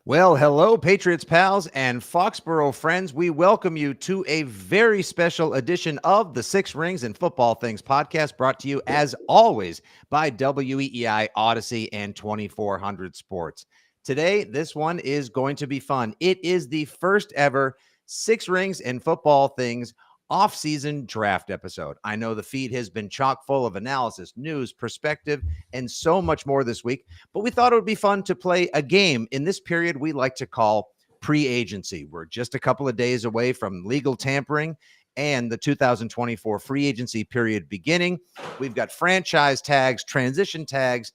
Well, hello, Patriots pals and Foxborough friends. We welcome you to a very special edition of the Six Rings and Football Things podcast, brought to you, as always, by WEEI Odyssey and 2400 Sports. Today, this one is going to be fun. It is the first ever Six Rings and Football Things off-season draft episode. I know the feed has been chock full of analysis, news, perspective, and so much more this week, but we thought it would be fun to play a game in this period we like to call pre-agency. We're just a couple of days away from legal tampering and the 2024 free agency period beginning. We've got franchise tags, transition tags,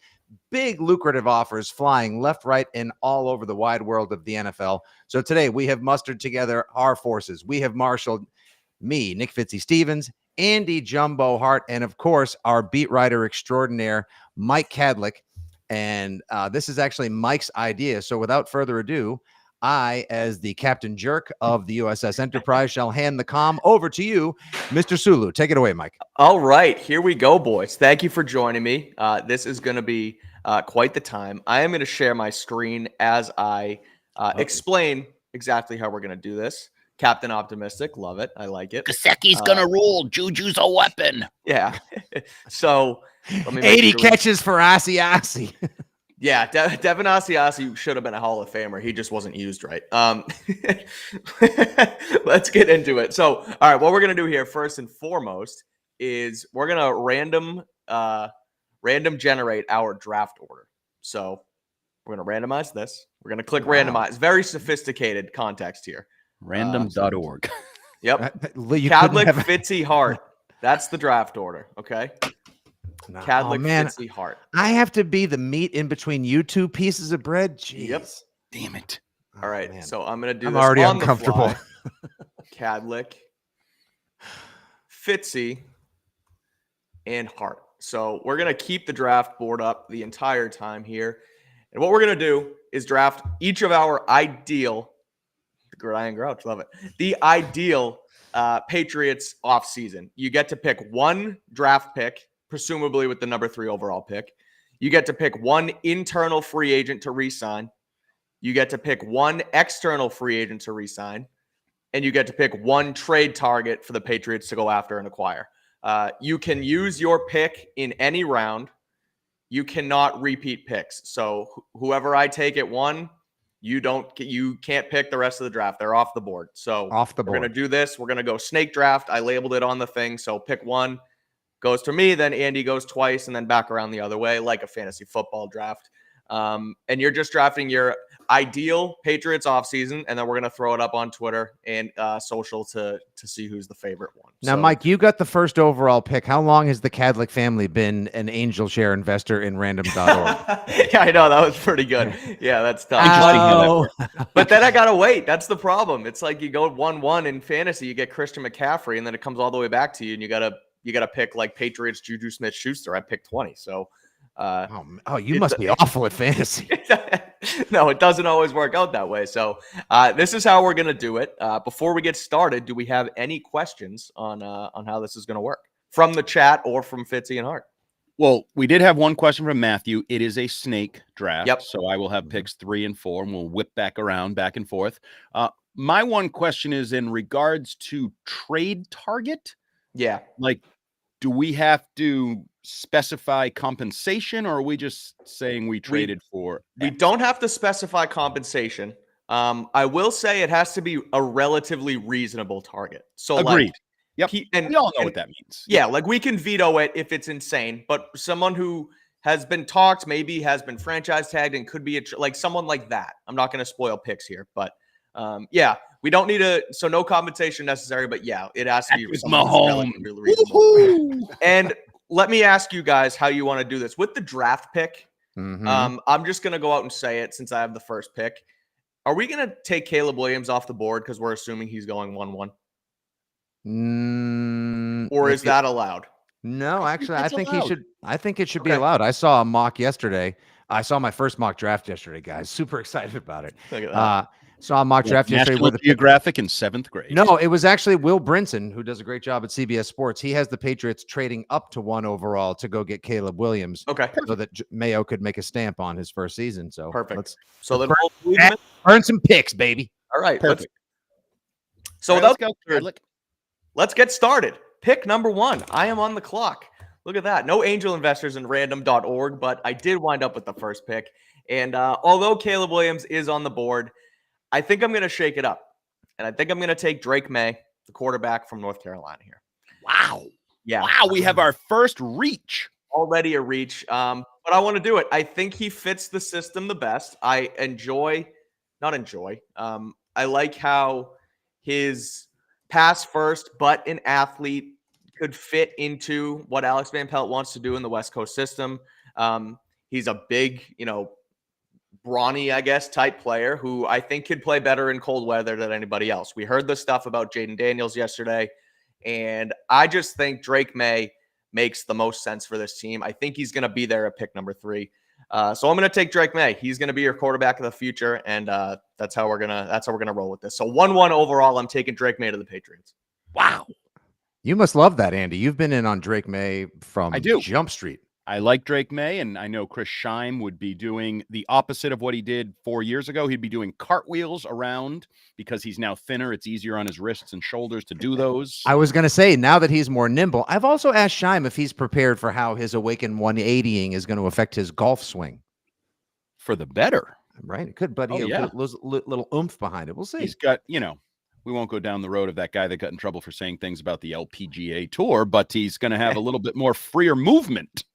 big lucrative offers flying left, right, and all over the wide world of the NFL. So today we have mustered together our forces. We have marshaled me, Nick Fitzy Stevens, Andy Jumbo Hart, and of course, our beat writer extraordinaire, Mike Kadlick. And this is actually Mike's idea. So without further ado, I, as the Captain Jerk of the USS Enterprise, shall hand the comm over to you, Mr. Sulu. Take it away, Mike. All right, here we go, boys. Thank you for joining me. This is going to be quite the time. I am going to share my screen as I explain exactly how we're going to do this. Captain Optimistic, love it. I like it. Kasecki's gonna rule. Juju's a weapon. Yeah. So let me 80 catches for Asiasi. Yeah, Devin Asiasi should have been a Hall of Famer. He just wasn't used right. Let's get into it. So, all right, what we're gonna do here first and foremost is we're gonna random generate our draft order. So we're gonna randomize this. We're gonna click randomize. Very sophisticated context here. Random.org. Yep. Kadlick, Fitzy, Hart. That's the draft order. Okay. Kadlick, Fitzy, Hart. I have to be the meat in between you two pieces of bread. Jeez. Yep. Damn it. All right. Man. So I'm gonna do. I'm this already on uncomfortable. The fly. Kadlick, Fitzy, and Hart. So we're gonna keep the draft board up the entire time here, and what we're gonna do is draft each of our ideal. Gridiron Grouch, love it. The ideal Patriots offseason. You get to pick one draft pick, presumably with the number 3 overall pick. You get to pick one internal free agent to re-sign. You get to pick one external free agent to re-sign. And you get to pick one trade target for the Patriots to go after and acquire. You can use your pick in any round. You cannot repeat picks. So whoever I take at 1, you can't pick the rest of the draft. They're off the board. So we're going to do this. We're going to go snake draft. I labeled it on the thing. So pick one goes to me. Then Andy goes twice and then back around the other way, like a fantasy football draft. And you're just drafting your ideal Patriots offseason. And then we're going to throw it up on Twitter and social to see who's the favorite one. Now, Mike, you got the first overall pick. How long has the Kadlick family been an angel share investor in random.org? Yeah, I know. That was pretty good. Yeah, that's tough. But then I got to wait. That's the problem. It's like you go 1-1 in fantasy, you get Christian McCaffrey, and then it comes all the way back to you, and you got to pick like Patriots, Juju Smith-Schuster. I picked 20. So you must be awful at fantasy. No, it doesn't always work out that way. So this is how we're going to do it. Before we get started, do we have any questions on how this is going to work from the chat or from Fitzy and Hart? Well, we did have one question from Matthew. It is a snake draft. Yep. So I will have picks 3 and 4, and we'll whip back and forth. My one question is in regards to trade target. Yeah. Like, do we have to specify compensation, or are we just saying we traded for We don't have to specify compensation. I will say it has to be a relatively reasonable target. So agreed. Yep. We all know what that means. Yeah, like we can veto it if it's insane, but someone who has been talked, maybe has been franchise tagged and could be like someone like that. I'm not going to spoil picks here, but yeah, we don't need so no compensation necessary, but yeah, it has to be relatively reasonable. And let me ask you guys how you want to do this with the draft pick. Mm-hmm. I'm just going to go out and say it since I have the first pick. Are we going to take Caleb Williams off the board because we're assuming he's going 1-1? Or is that allowed? No, actually, I think allowed. he should. I think it should be allowed. I saw a mock yesterday. I saw my first mock draft yesterday, guys. Super excited about it. Look at that. Saw a mock draft yesterday National where the Geographic in 7th grade. No, it was actually Will Brinson, who does a great job at CBS Sports. He has the Patriots trading up to 1 overall to go get Caleb Williams, Okay. so that Mayo could make a stamp on his first season. So Perfect. let's Then burn, we'll leave him in. earn some picks, baby. All right. Perfect. So All right, without let's go. let's get started. Pick number 1. I am on the clock. Look at that. No angel investors in random.org, but I did wind up with the first pick. And although Caleb Williams is on the board, I think I'm going to shake it up. And I think I'm going to take Drake May, the quarterback from North Carolina here. Wow. Yeah. Wow, we have our first reach. Already a reach. But I want to do it. I think he fits the system the best. I like how his pass first, but an athlete could fit into what Alex Van Pelt wants to do in the West Coast system. He's a big, brawny, I guess, type player who I think could play better in cold weather than anybody else. We heard the stuff about Jaden Daniels yesterday, and I just think Drake May makes the most sense for this team. I think he's going to be there at pick number 3. So I'm going to take Drake May. He's going to be your quarterback of the future, and that's how we're gonna roll with this. So 1-1 overall. I'm taking Drake May to the Patriots. Wow. You must love that, Andy. You've been in on Drake May from I do. Jump Street. I like Drake May, and I know Chris Scheim would be doing the opposite of what he did 4 years ago. He'd be doing cartwheels around because he's now thinner. It's easier on his wrists and shoulders to do those. I was going to say, now that he's more nimble, I've also asked Scheim if he's prepared for how his Awaken 180ing is going to affect his golf swing. For the better. Right? It could, but he'll put a little oomph behind it. We'll see. He's got, we won't go down the road of that guy that got in trouble for saying things about the LPGA tour, but he's going to have a little bit more freer movement.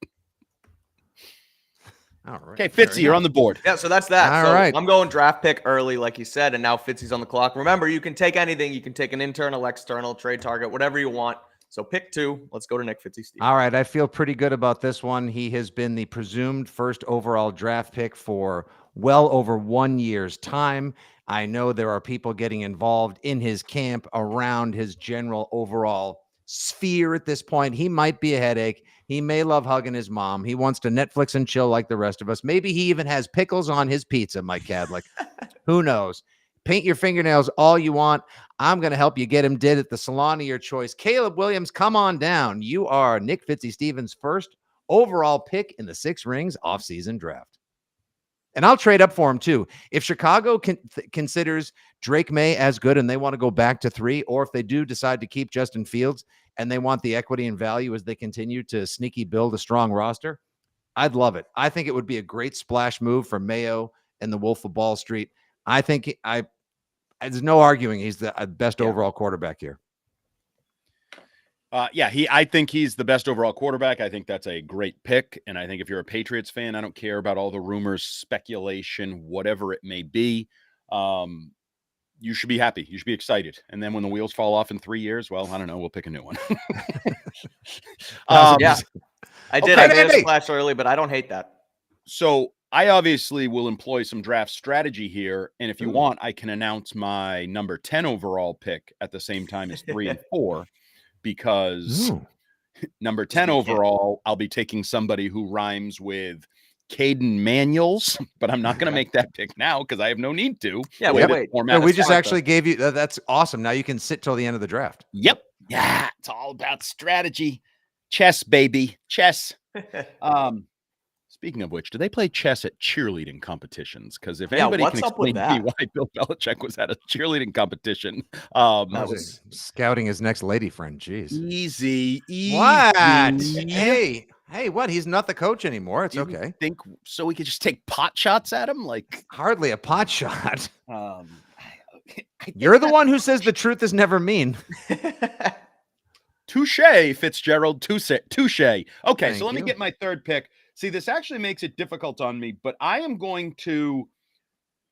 All right. Okay, Fitzy, you're on the board. Yeah, so that's that. All right. I'm going draft pick early, like you said, and now Fitzy's on the clock. Remember, you can take anything. You can take an internal, external, trade target, whatever you want. So pick 2. Let's go to Nick Fitzy. Steve. All right. I feel pretty good about this one. He has been the presumed first overall draft pick for well over 1 year's time. I know there are people getting involved in his camp around his general overall sphere at this point. He might be a headache. He may love hugging his mom. He wants to Netflix and chill like the rest of us. Maybe he even has pickles on his pizza, Mike Kadlick. Who knows? Paint your fingernails all you want. I'm going to help you get him did at the salon of your choice. Caleb Williams, come on down. You are Nick Fitzy Stevens' first overall pick in the 6 Rings offseason draft. And I'll trade up for him too. If Chicago considers Drake May as good and they want to go back to 3, or if they do decide to keep Justin Fields and they want the equity and value as they continue to sneaky build a strong roster, I'd love it. I think it would be a great splash move for Mayo and the Wolf of Ball Street. I think there's no arguing he's the best overall quarterback here. I think he's the best overall quarterback. I think that's a great pick. And I think if you're a Patriots fan, I don't care about all the rumors, speculation, whatever it may be. You should be happy. You should be excited. And then when the wheels fall off in 3 years, well, I don't know. We'll pick a new one. Yeah, I did. Okay, I made a splash early, but I don't hate that. So I obviously will employ some draft strategy here. And if you want, I can announce my number 10 overall pick at the same time as 3 and 4. Because number 10 overall, I'll be taking somebody who rhymes with Caden Manuels, but I'm not going to make that pick now because I have no need to. Yeah, wait. No, we just actually gave you that's awesome. Now you can sit till the end of the draft. Yep. Yeah, it's all about strategy. Chess, baby. Chess. Speaking of which, do they play chess at cheerleading competitions? Because if anybody can explain to me why Bill Belichick was at a cheerleading competition, that was scouting his next lady friend. Jeez, easy. What? Hey, what? He's not the coach anymore. It's okay. Think so? We could just take pot shots at him, like hardly a pot shot. You're the one who says the truth is never mean. Touche, Fitzgerald. Touche. Okay, Thank so let me you. get my third pick. See, this actually makes it difficult on me, but I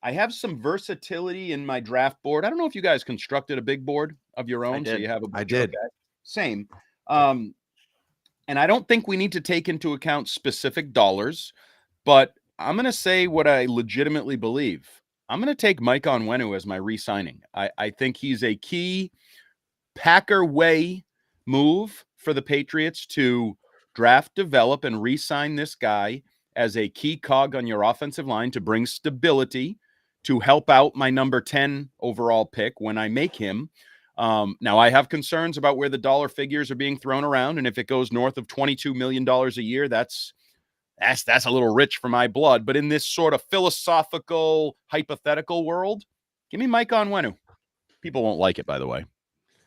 have some versatility in my draft board. I don't know if you guys constructed a big board of your own. So you have I did. Okay. Same. And I don't think we need to take into account specific dollars, but I'm going to say what I legitimately believe. I'm going to take Mike Onwenu as my re-signing. I think he's a key Packer way move for the Patriots to draft, develop, and re-sign this guy as a key cog on your offensive line to bring stability, to help out my number 10 overall pick when I make him. Now, I have concerns about where the dollar figures are being thrown around, and if it goes north of $22 million a year, that's a little rich for my blood. But in this sort of philosophical, hypothetical world, give me Mike Onwenu. People won't like it, by the way.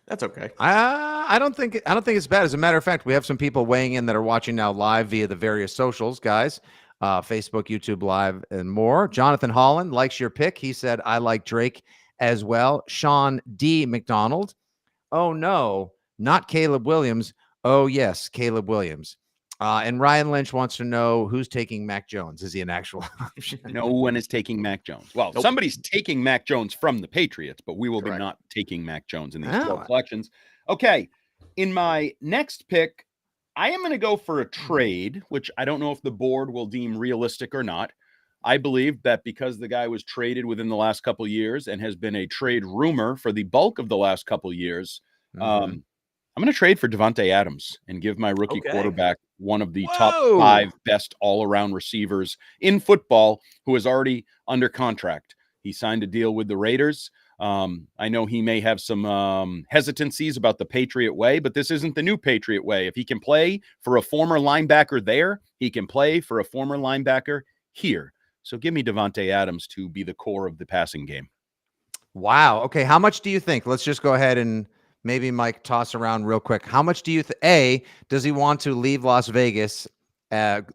That's okay. I don't think it's bad. As a matter of fact, we have some people weighing in that are watching now live via the various socials, guys. Facebook, YouTube Live, and more. Jonathan Holland likes your pick. He said, I like Drake as well. Sean D. McDonald. Oh, no, not Caleb Williams. Oh, yes, Caleb Williams. And Ryan Lynch wants to know who's taking Mac Jones. Is he an actual option? No one is taking Mac Jones. Well, somebody's taking Mac Jones from the Patriots, but we will be not taking Mac Jones in these 12 selections. Okay, in my next pick, I am going to go for a trade, which I don't know if the board will deem realistic or not. I believe that because the guy was traded within the last couple of years and has been a trade rumor for the bulk of the last couple of years, I'm going to trade for Davante Adams and give my rookie quarterback one of the top 5 best all-around receivers in football who is already under contract. He signed a deal with the Raiders. I know he may have some hesitancies about the Patriot way, but this isn't the new Patriot way. If he can play for a former linebacker there, he can play for a former linebacker here. So give me Davante Adams to be the core of the passing game. Wow. Okay. How much do you think? Let's just go ahead and maybe Mike toss around real quick. How much do you does he want to leave Las Vegas,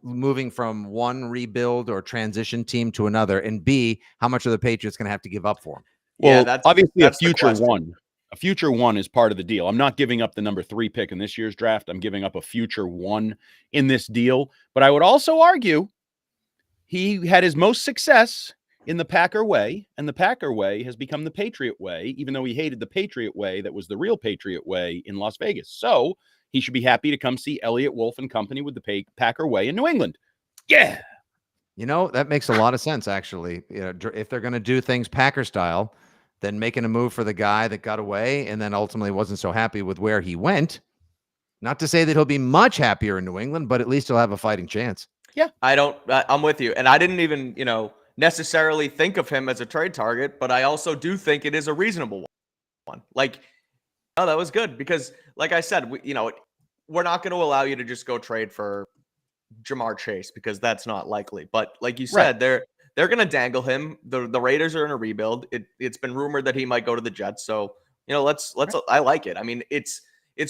moving from one rebuild or transition team to another? And B, how much are the Patriots going to have to give up for him? Well, that's obviously a future one. A future one is part of the deal. I'm not giving up the number 3 pick in this year's draft. I'm giving up a future one in this deal. But I would also argue he had his most success in the Packer way, and the Packer way has become the Patriot way, even though he hated the Patriot way that was the real Patriot way in Las Vegas. So he should be happy to come see Elliott Wolf and company with the Packer way in New England. Yeah. You know, that makes a lot of sense, actually. You know, if they're going to do things Packer style, then making a move for the guy that got away and then ultimately wasn't so happy with where he went. Not to say that he'll be much happier in New England, but at least he'll have a fighting chance. Yeah. I'm with you. And I didn't even, necessarily think of him as a trade target, but I also do think it is a reasonable one. Like, oh, that was good because, like I said, we're not going to allow you to just go trade for Jamar Chase because that's not likely. But like you said, they're going to dangle him. The Raiders are in a rebuild. It's been rumored that he might go to the Jets. So let's. I like it. I mean, it's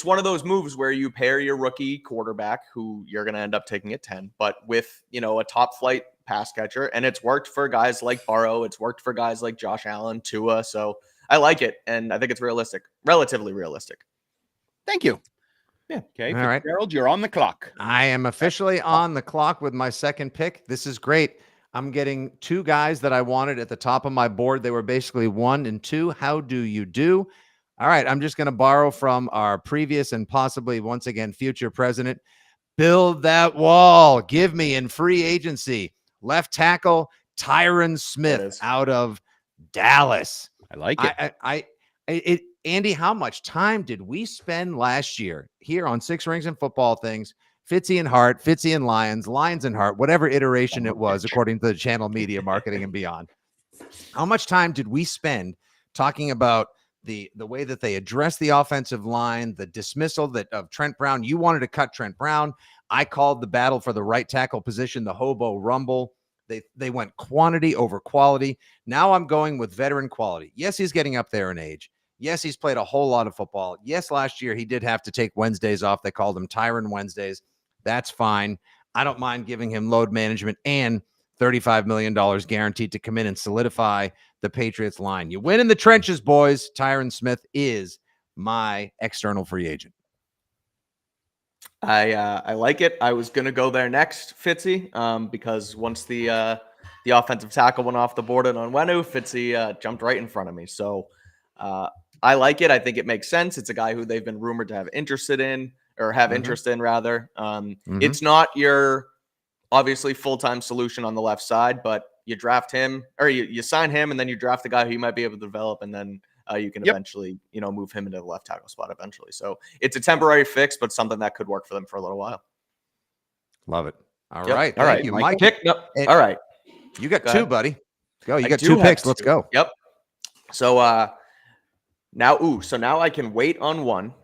one of those moves where you pair your rookie quarterback, who you're going to end up taking at 10, but with a top flight pass catcher, and it's worked for guys like Burrow. It's worked for guys like Josh Allen, Tua. So I like it, and I think it's relatively realistic. Thank you. Yeah. Okay. All right, Gerald, you're on the clock. I am officially on the clock with my second pick. This is great. I'm getting 2 guys that I wanted at the top of my board. They were basically 1 and 2. How do you do? All right. I'm just going to borrow from our previous and possibly once again future president. Build that wall. Give me in free agency left tackle Tyron Smith out of Dallas. I like it. Andy, how much time did we spend last year here on Six Rings and Football Things? Fitzy and Hart, Fitzy and Lions, Lions and Hart, whatever iteration it was, according to the channel media marketing and beyond. How much time did we spend talking about the way that they address the offensive line, the dismissal of Trent Brown? You wanted to cut Trent Brown. I called the battle for the right tackle position the Hobo Rumble. They went quantity over quality. Now I'm going with veteran quality. Yes, he's getting up there in age. Yes, he's played a whole lot of football. Yes, last year he did have to take Wednesdays off. They called him Tyron Wednesdays. That's fine. I don't mind giving him load management and $35 million guaranteed to come in and solidify the Patriots line. You win in the trenches, boys. Tyron Smith is my external free agent. I like it. I was going to go there next, Fitzy, because once the offensive tackle went off the board on Onwenu, Fitzy jumped right in front of me. So I like it. I think it makes sense. It's a guy who they've been rumored to have interest in, rather. It's not your obviously full-time solution on the left side, but you draft him or you sign him and then you draft the guy who you might be able to develop, and then you can eventually, move him into the left tackle spot eventually. So it's a temporary fix, but something that could work for them for a little while. Love it. All right. All right. You, Mike. All right. You got 2, buddy. Go. You I got do 2 have picks. Let's 2. go. Yep. So now I can wait on one,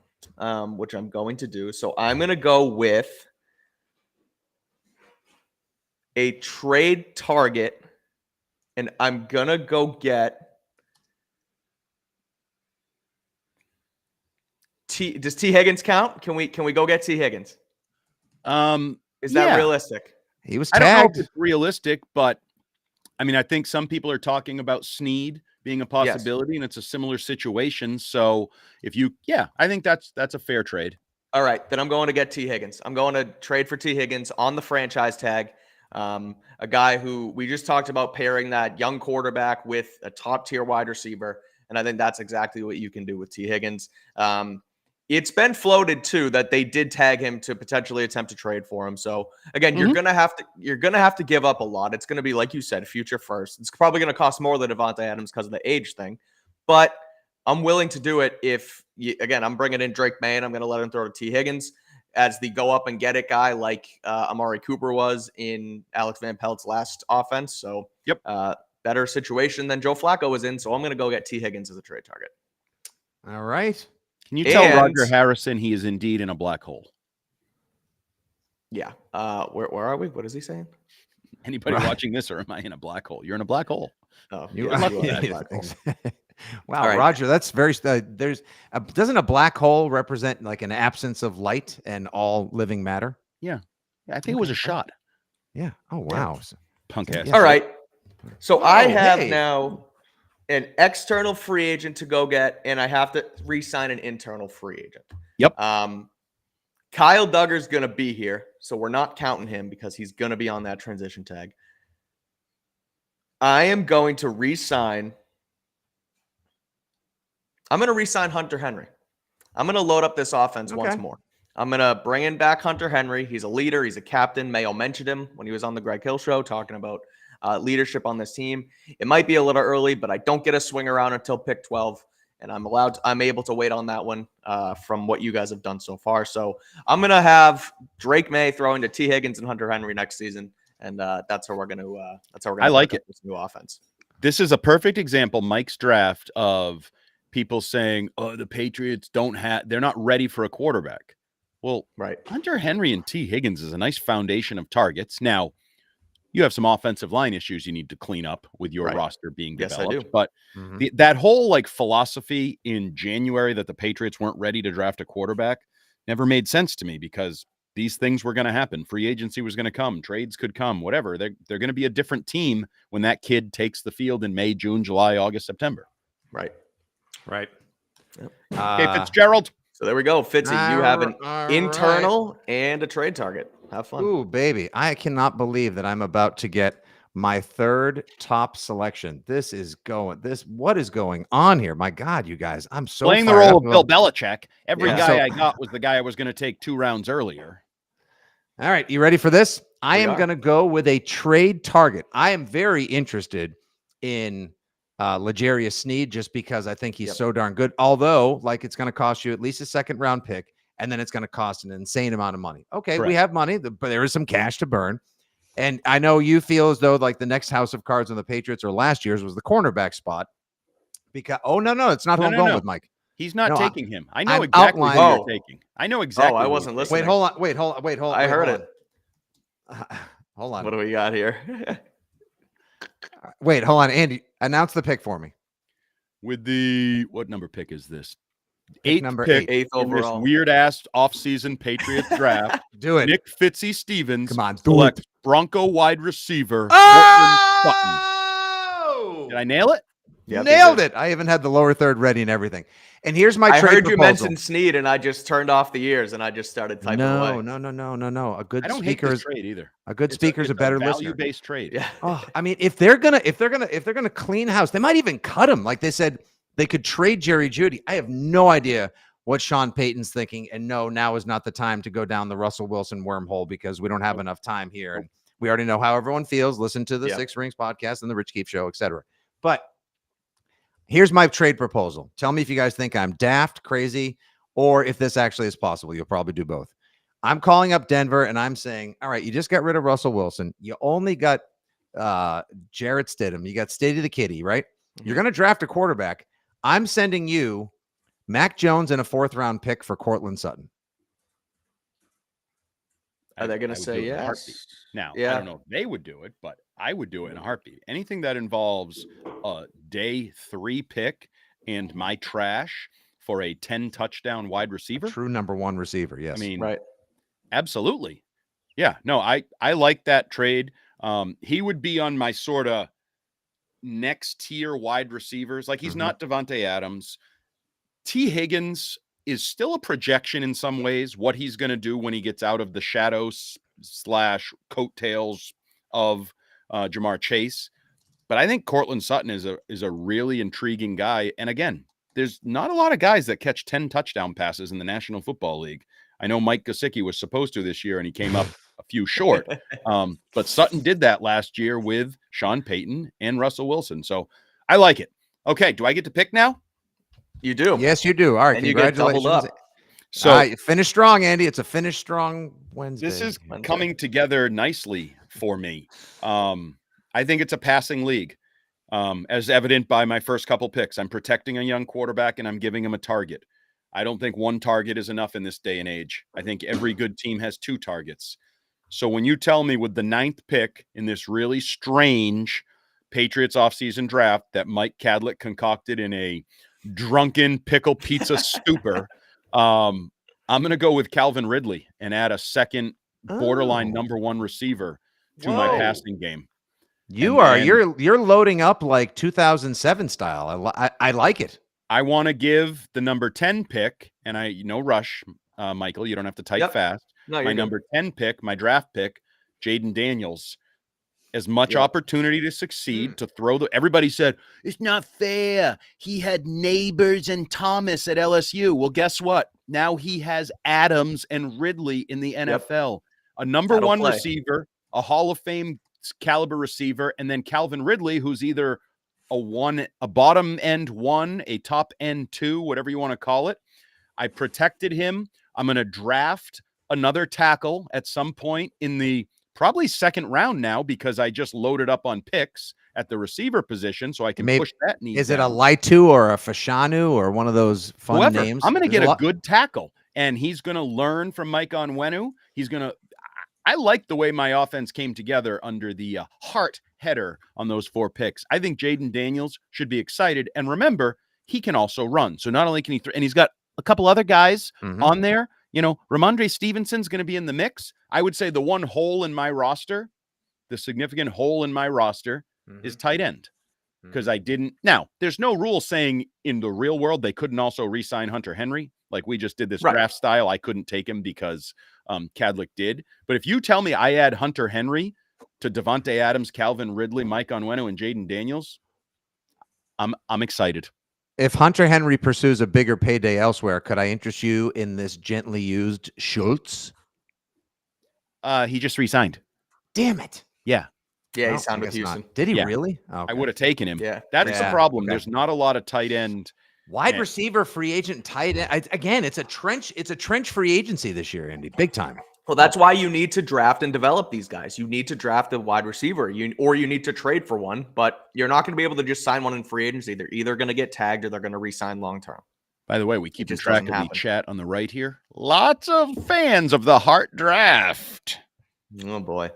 which I'm going to do. So I'm going to go with a trade target, and I'm going to go get Does T. Higgins count? Can we go get T. Higgins? Is that realistic? He was I don't know if tagged. it's realistic, but I mean, I think some people are talking about Snead being a possibility, and it's a similar situation. So I think that's a fair trade. All right, then I'm going to get T. Higgins. I'm going to trade for T. Higgins on the franchise tag. A guy who we just talked about pairing that young quarterback with a top tier wide receiver. And I think that's exactly what you can do with T. Higgins. It's been floated too that they did tag him to potentially attempt to trade for him. So again, you're gonna have to give up a lot. It's gonna be, like you said, future first. It's probably gonna cost more than Devontae Adams because of the age thing, but I'm willing to do it if I'm bringing in Drake May and I'm gonna let him throw to T. Higgins as the go up and get it guy, like Amari Cooper was in Alex Van Pelt's last offense. So better situation than Joe Flacco was in. So I'm gonna go get T. Higgins as a trade target. All right. Can you tell Roger Harrison he is indeed in a black hole? Yeah. Where are we? What is he saying? Anybody watching this, or am I in a black hole? You're in a black hole. Oh, you are are. in a black hole. Wow, right. Roger, that's very. Doesn't a black hole represent like an absence of light and all living matter? Yeah, I think it was a shot. Yeah. Oh wow. Yeah. Punk ass. All right. So I have now an external free agent to go get, and I have to re-sign an internal free agent. Yep. Kyle Duggar's going to be here, so we're not counting him because he's going to be on that transition tag. I am going to re-sign. I'm going to re-sign Hunter Henry. I'm going to load up this offense once more. I'm going to bring in back Hunter Henry. He's a leader. He's a captain. Mayo mentioned him when he was on the Greg Hill show talking about leadership on this team. It might be a little early, but I don't get a swing around until pick 12, and I'm able to wait on that one from what you guys have done so far. So I'm going to have Drake May throwing to T. Higgins and Hunter Henry next season, and that's how we're going to I like it. This new offense. This is a perfect example, Mike's draft, of people saying, "Oh, the Patriots they're not ready for a quarterback." Well, right. Hunter Henry and T. Higgins is a nice foundation of targets. Now, you have some offensive line issues you need to clean up with your roster being developed. Yes, I do. But that whole philosophy in January that the Patriots weren't ready to draft a quarterback never made sense to me, because these things were going to happen. Free agency was going to come. Trades could come, whatever. They're going to be a different team when that kid takes the field in May, June, July, August, September. Right. Yep. Okay, Fitzgerald. So there we go. Fitzy, you have an internal and a trade target. Have fun. Ooh, baby. I cannot believe that I'm about to get my third top selection. What is going on here? My God, you guys. I'm so playing the role of Bill Belichick. Every guy I got was the guy I was going to take 2 rounds earlier. All right. You ready for this? I am going to go with a trade target. I am very interested in L'Jarius Sneed, just because I think he's so darn good. Although, it's going to cost you at least a 2nd round pick, and then it's going to cost an insane amount of money. Okay, correct. We have money, but there is some cash to burn. And I know you feel as though the next house of cards on the Patriots, or last year's, was the cornerback spot. Because no, it's not who I'm going with, Mike. He's not taking him. I know exactly who you're taking. I know exactly. I wasn't listening. Wait, hold on. I heard it. Hold on. What do we got here? Wait, hold on. Andy, announce the pick for me. With what number pick is this? Eighth overall. This weird ass offseason Patriots draft. Do it. Nick Fitzy Stevens. Come on, select Bronco wide receiver. Oh! Did I nail it? Yep, nailed it. I even had the lower third ready and everything. And here's my trade proposal. I heard you mention Snead, and I just turned off the ears and I just started typing away. No. A good I don't speaker hate is trade either. A good speaker is a better listener. Value-based trade. Yeah. Oh, I mean, if they're gonna clean house, they might even cut him. Like they said, they could trade Jerry Jeudy. I have no idea what Sean Payton's thinking. And no, now is not the time to go down the Russell Wilson wormhole, because we don't have enough time here. And we already know how everyone feels. Listen to the Six Rings podcast and the Rich Keefe show, etc. But here's my trade proposal. Tell me if you guys think I'm daft, crazy, or if this actually is possible. You'll probably do both. I'm calling up Denver and I'm saying, all right, you just got rid of Russell Wilson. You only got Jarrett Stidham. You got Stady the Kitty, right? You're going to draft a quarterback. I'm sending you Mac Jones and a 4th-round pick for Cortland Sutton. Are they going to say yes? yes? Now, Yeah. I don't know if they would do it, but I would do it in a heartbeat. Anything that involves a day 3 pick and my trash for a 10-touchdown wide receiver. True number 1 receiver, yes. I mean, right. Absolutely. Yeah, no, I like that trade. He would be on my sort of next tier wide receivers. Like, he's not Devontae Adams. T. Higgins is still a projection in some ways, what he's going to do when he gets out of the shadows / coattails of Jamar Chase. But I think Cortland Sutton is a really intriguing guy. And again, there's not a lot of guys that catch 10 touchdown passes in the National Football League. I know Mike Gesicki was supposed to this year, and he came up a few short. But Sutton did that last year with Sean Payton and Russell Wilson. So I like it. Okay, do I get to pick now? You do. Yes, you do. All right, and congratulations. You get doubled up. So finish strong, Andy. It's a finish strong Wednesday. This is coming together nicely for me. I think it's a passing league, as evident by my first couple picks. I'm protecting a young quarterback, and I'm giving him a target. I don't think 1 target is enough in this day and age. I think every good team has 2 targets. So when you tell me with the 9th pick in this really strange Patriots offseason draft that Mike Kadlick concocted in a drunken pickle pizza stupor, I'm going to go with Calvin Ridley and add a second borderline number 1 receiver to my passing game. You're loading up like 2007 style. I like it. I want to give the number 10 pick, and rush, Michael, you don't have to type fast. No, my number 10 pick, my draft pick, Jaden Daniels, as much opportunity to succeed, to throw everybody said, it's not fair. He had Neighbors and Thomas at LSU. Well, guess what? Now he has Adams and Ridley in the NFL. A number 1 receiver, a Hall of Fame caliber receiver, and then Calvin Ridley, who's either a bottom end 1, a top end 2, whatever you want to call it. I protected him. I'm going to draft another tackle at some point in the probably 2nd round now, because I just loaded up on picks at the receiver position, so I can push that need. Is it a Laitu or a Fashanu or one of those fun names? I'm going to get a good tackle, and he's going to learn from Mike Onwenu. I like the way my offense came together under the Hart header on those 4 picks. I think Jaden Daniels should be excited. And remember, he can also run. So not only can he and he's got a couple other guys on there. Ramondre Stevenson's going to be in the mix. I would say the one hole in my roster, the significant hole in my roster, is tight end. Because I didn't. Now, there's no rule saying in the real world they couldn't also re-sign Hunter Henry. Like we just did this draft style. I couldn't take him because Kadlick did. But if you tell me I add Hunter Henry to Devontae Adams, Calvin Ridley, Mike Onwenu, and Jaden Daniels, I'm excited. If Hunter Henry pursues a bigger payday elsewhere, could I interest you in this gently used Schultz? He just re-signed. Damn it. Yeah. Yeah, he signed with Houston. Did he really? Okay. I would have taken him. Yeah. That's the problem. Okay. There's not a lot of tight end. Wide receiver, free agent, tight end. Again, it's a trench free agency this year, Andy. Big time. Well, that's why you need to draft and develop these guys. You need to draft a wide receiver, or you need to trade for one, but you're not going to be able to just sign one in free agency. They're either going to get tagged or they're going to re-sign long-term. By the way, we keep track of the chat on the right here. Lots of fans of the Hart draft. Oh, boy.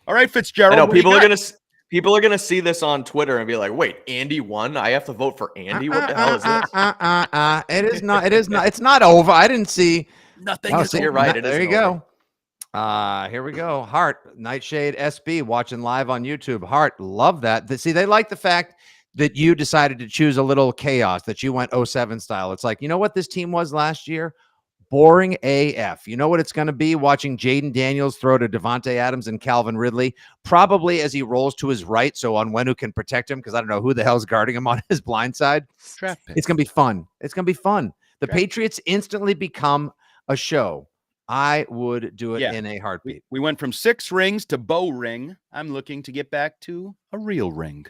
All right, Fitzgerald. I know people are gonna see this on Twitter and be like, "Wait, Andy won? I have to vote for Andy? What the hell is this?" It is not. It is not. It's not over. I didn't see nothing. You're right. There you go. Here we go. Hart, Nightshade SB, watching live on YouTube. Hart, love that. See, they like the fact that you decided to choose a little chaos, that you went 07 style. It's like, you know what this team was last year? Boring AF. You know what it's going to be? Watching Jaden Daniels throw to Devontae Adams and Calvin Ridley, probably as he rolls to his right, so Onwenu can protect him, because I don't know who the hell's guarding him on his blind side. It's going to be fun. It's going to be fun. The Patriots instantly become a show. I would do it in a heartbeat. We went from 6 rings to bow ring. I'm looking to get back to a real ring.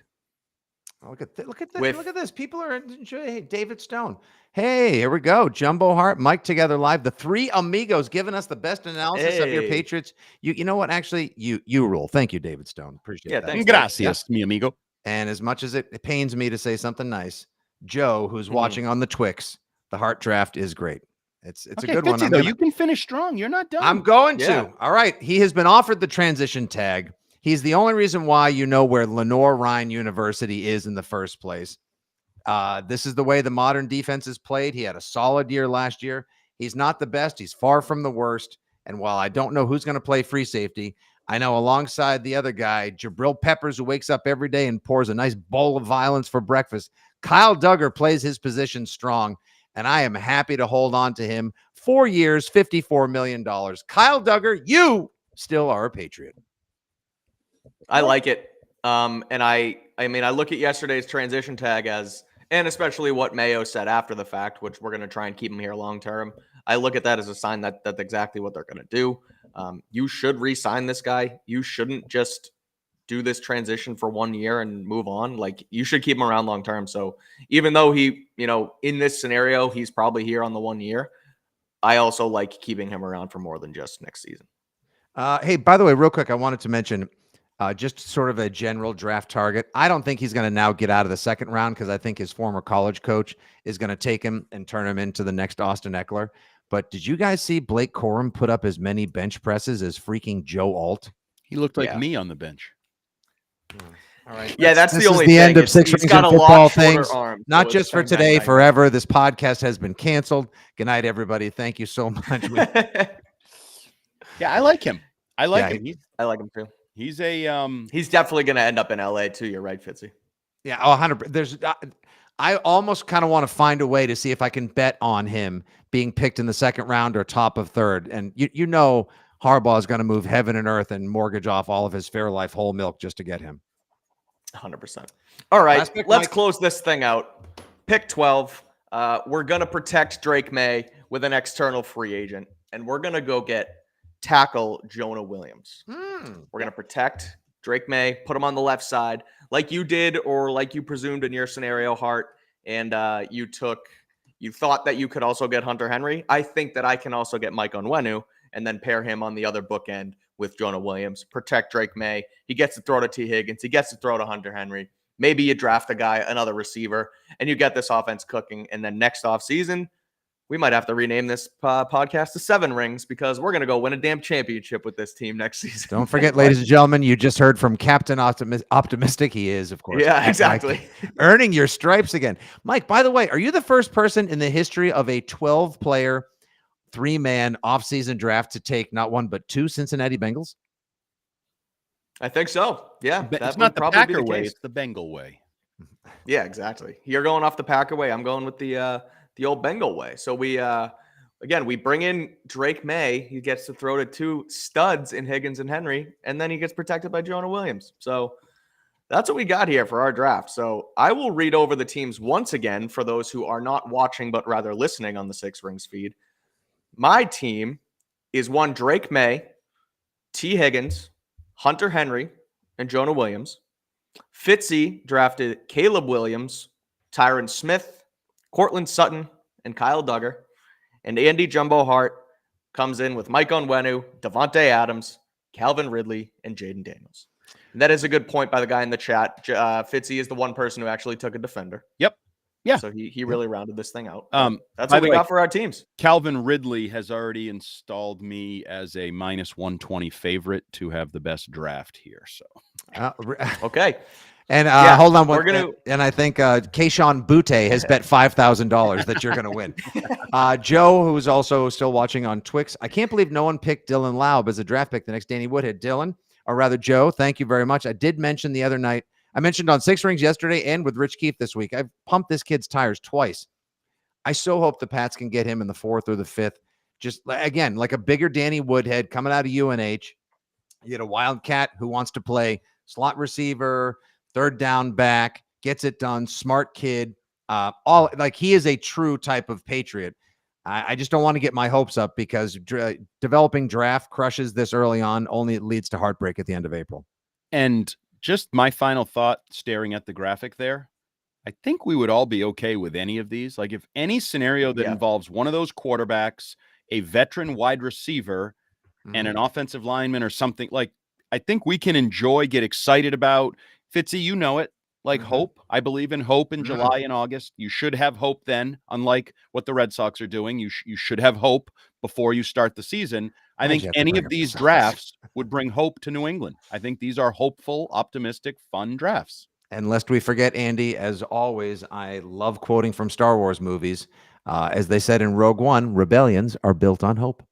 Look at look at With- look at this. People are enjoying. Hey, David Stone. Hey, here we go. Jumbo Hart, Mike together live. The three amigos giving us the best analysis of your Hey. Patriots. You know what? Actually, you rule. Thank you, David Stone. Appreciate Yeah, that. thanks. Gracias, mi amigo. And as much as it pains me to say something nice, Joe, who's Mhm. watching on the Twix, the Hart draft is great. It's a Okay, good one. Fitzy, though, you can finish strong. You're not done. I'm going Yeah. to. All right. He has been offered the transition tag. He's the only reason why you know where Lenore Ryan University is in the first place. This is the way the modern defense is played. He had a solid year last year. He's not the best. He's far from the worst. And while I don't know who's going to play free safety, I know alongside the other guy, Jabril Peppers, who wakes up every day and pours a nice bowl of violence for breakfast, Kyle Duggar plays his position strong. And I am happy to hold on to him. 4 years, $54 million. Kyle Duggar, you still are a Patriot. I like it. And I mean, I look at yesterday's transition tag and especially what Mayo said after the fact, which we're going to try and keep him here long term. I look at that as a sign that that's exactly what they're going to do. You should re-sign this guy. You shouldn't just do this transition for 1 year and move on. Like, you should keep him around long term. So even though he, in this scenario, he's probably here on the 1 year, I also like keeping him around for more than just next season. Hey, by the way, real quick, I wanted to mention just sort of a general draft target. I don't think he's going to now get out of the second round because I think his former college coach is going to take him and turn him into the next Austin Eckler. But did you guys see Blake Corum put up as many bench presses as freaking Joe Alt? He looked like Yeah. me on the bench. All right. Yeah, that's this the only is the thing. end of Six He's Rings got and a Football lot shorter things. arms, Not so just for it's bang, bang, today, bang. forever. This podcast has been canceled. Good night, everybody. Thank you so much. Yeah, I like him. I like Yeah, him. I like him too. He's a He's definitely going to end up in LA too. You're right, Fitzy. Yeah, 100. There's, I almost kind of want to find a way to see if I can bet on him being picked in the second round or top of third. And you know, Harbaugh is going to move heaven and earth and mortgage off all of his Fairlife whole milk just to get him. 100%. All right, Last pick, let's Mike. close this thing out. Pick 12. We're going to protect Drake May with an external free agent, and we're going to go get tackle Jonah Williams. We're going to protect Drake May, put him on the left side like you did or like you presumed in your scenario, Hart, and you thought that you could also get Hunter Henry. I think that I can also get Mike Onwenu and then pair him on the other bookend with Jonah Williams, protect Drake May. He gets to throw to T. Higgins. He gets to throw to Hunter Henry. Maybe you draft a guy, another receiver, and you get this offense cooking. And then next offseason, we might have to rename this podcast to 7 Rings because we're going to go win a damn championship with this team next season. Don't forget, ladies and gentlemen, you just heard from Captain Optimistic. He is, of course. Yeah, exactly. Mike, earning your stripes again. Mike, by the way, are you the first person in the history of a 12-player, 3-man offseason draft to take not one but 2 Cincinnati Bengals? I think so. Yeah, it's that not would the probably be Packer the way, case. it's the Bengal way. Yeah, exactly. You're going off the Packer way. I'm going with the old Bengal way. So we bring in Drake May. He gets to throw to 2 studs in Higgins and Henry, and then he gets protected by Jonah Williams. So that's what we got here for our draft. So I will read over the teams once again for those who are not watching but rather listening on the 6 Rings feed. My team is one Drake May, T. Higgins, Hunter Henry, and Jonah Williams. Fitzy drafted Caleb Williams, Tyron Smith, Cortland Sutton, and Kyle Duggar. And Andy Jumbo Hart comes in with Mike Onwenu, Devontae Adams, Calvin Ridley, and Jaden Daniels. And that is a good point by the guy in the chat. Fitzy is the one person who actually took a defender. Yep. Yeah. So he really rounded this thing out. That's by what the we way, got for our teams. Calvin Ridley has already installed me as a -120 favorite to have the best draft here. So Okay. And Yeah, hold on, we're gonna- and I think Keyshawn Butte has bet $5,000 that you're going to win. Joe, who is also still watching on Twix, I can't believe no one picked Dylan Laub as a draft pick the next Danny Woodhead. Dylan, or rather Joe, thank you very much. I did mention the other night. I mentioned on 6 Rings yesterday and with Rich Keefe this week. I've pumped this kid's tires twice. I so hope the Pats can get him in the 4th or the 5th. Just again, like a bigger Danny Woodhead coming out of UNH. You get a Wildcat who wants to play slot receiver, 3rd down back, gets it done, smart kid. He is a true type of Patriot. I just don't want to get my hopes up because developing draft crushes this early on only leads to heartbreak at the end of April. And just my final thought staring at the graphic there. I think we would all be okay with any of these. Like if any scenario that involves one of those quarterbacks, a veteran wide receiver, and an offensive lineman or something, like I think we can enjoy, get excited about. Fitzy, you know it. Like hope. I believe in hope in July and August. You should have hope then, unlike what the Red Sox are doing. You should have hope before you start the season. I think any of these drafts would bring hope to New England. I think these are hopeful, optimistic, fun drafts. And lest we forget, Andy, as always, I love quoting from Star Wars movies. As they said in Rogue One, rebellions are built on hope.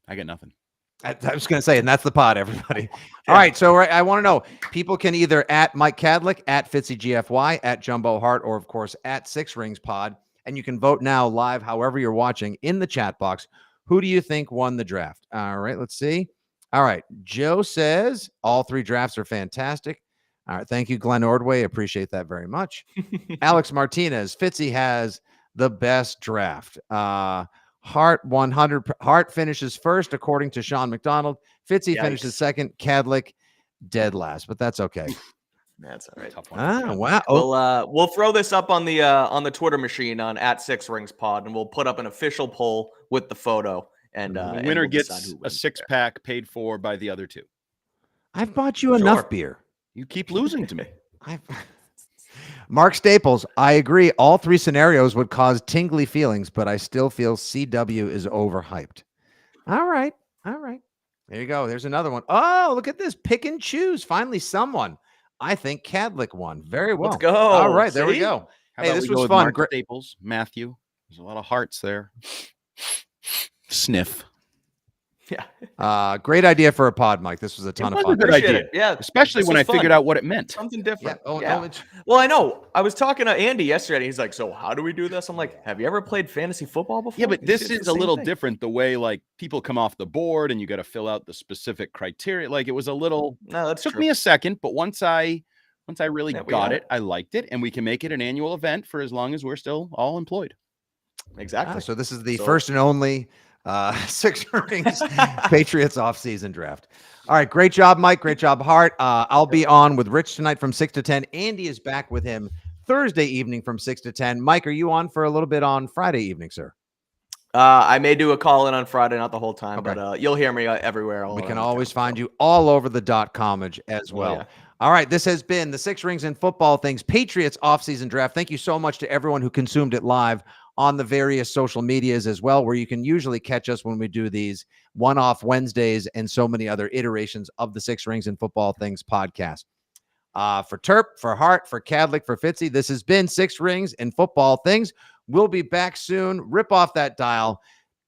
I got nothing. I was going to say, and that's the pod, everybody. All right, so I want to know, people can either at Mike Kadlick, at FitzyGFY, at Jumbo Hart, or of course at Six Rings Pod, and you can vote now live, however you're watching, in the chat box. Who do you think won the draft? All right, let's see. All right, Joe says all three drafts are fantastic. All right, thank you, Glenn Ordway. Appreciate that very much. Alex Martinez, Fitzy has the best draft. Hart 100. Hart finishes first, according to Sean McDonald. Fitzy finishes second. Kadlick dead last, but that's okay. That's all right. Tough one. Wow. We'll throw this up on the Twitter machine on at Six Rings Pod, and we'll put up an official poll with the photo. And the winner gets a six-pack paid for by the other two. I've bought you enough beer. You keep losing to me. Mark Staples, I agree. All three scenarios would cause tingly feelings, but I still feel CW is overhyped. All right. There you go. There's another one. Oh, look at this. Pick and choose. Finally, someone. I think Kadlick won. Very well. Let's go. All right. There we go. Hey, this was fun. Mark Staples, Matthew. There's a lot of hearts there. Sniff. Yeah. Great idea for a pod, Mike. This was a ton of fun. A good idea. Yeah. Especially when I figured out what it meant. Something different. Yeah. Well, I know. I was talking to Andy yesterday, and he's like, so how do we do this? I'm like, have you ever played fantasy football before? Yeah, but this is a little different. The way like people come off the board and you got to fill out the specific criteria. Like it was a little, that took me a second, but once I really got it, I liked it. And we can make it an annual event for as long as we're still all employed. Exactly. So this is the first and only Six Rings Patriots offseason draft. All right, great job, Mike. Great job, Hart. I'll be on with Rich tonight from 6 to 10. Andy is back with him Thursday evening from 6 to 10. Mike, are you on for a little bit on Friday evening, sir? I may do a call in on Friday, not the whole time, but you'll hear me everywhere. We can always find you all over the .comage as well. Yeah. All right, this has been the Six Rings and Football Things Patriots offseason draft. Thank you so much to everyone who consumed it live on the various social medias as well, where you can usually catch us when we do these one-off Wednesdays and so many other iterations of the Six Rings and Football Things podcast. For Terp, for Hart, for Kadlick, for Fitzy, this has been Six Rings and Football Things. We'll be back soon. Rip off that dial.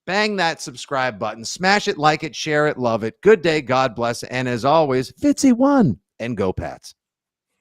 Bang that subscribe button. Smash it, like it, share it, love it. Good day. God bless. And as always, Fitzy won. And go Pats.